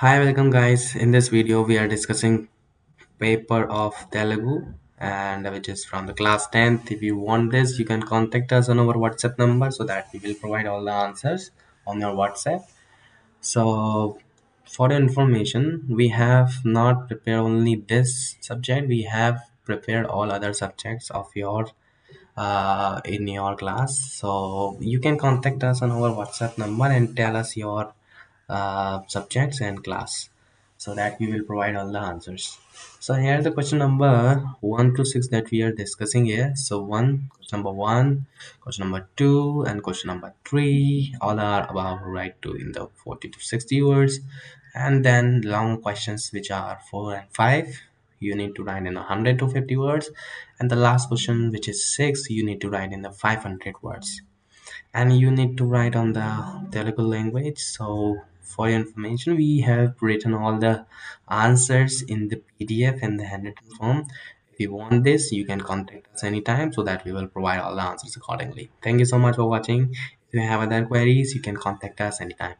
Hi, welcome guys. In this video, we are discussing paper of Telugu and which is from the class 10th. If you want this, you can contact us on our WhatsApp number so that we will provide all the answers on your WhatsApp. So, for your information, we have not prepared only this subject, we have prepared all other subjects of your in your class. So you can contact us on our WhatsApp number and tell us your subjects and class so that we will provide all the answers. So here the question number 1 to 6 that we are discussing here. So question number 1, question number 2 and question number 3 all are about right to in the 40 to 60 words, and then long questions which are 4 and 5 you need to write in 100 to 50 words, and the last question which is 6 you need to write in the 500 words, and you need to write on the Telugu language. So for your information, we have written all the answers in the PDF in the handwritten form. If you want this, you can contact us anytime so that we will provide all the answers accordingly. Thank you so much for watching. If you have other queries, you can contact us anytime.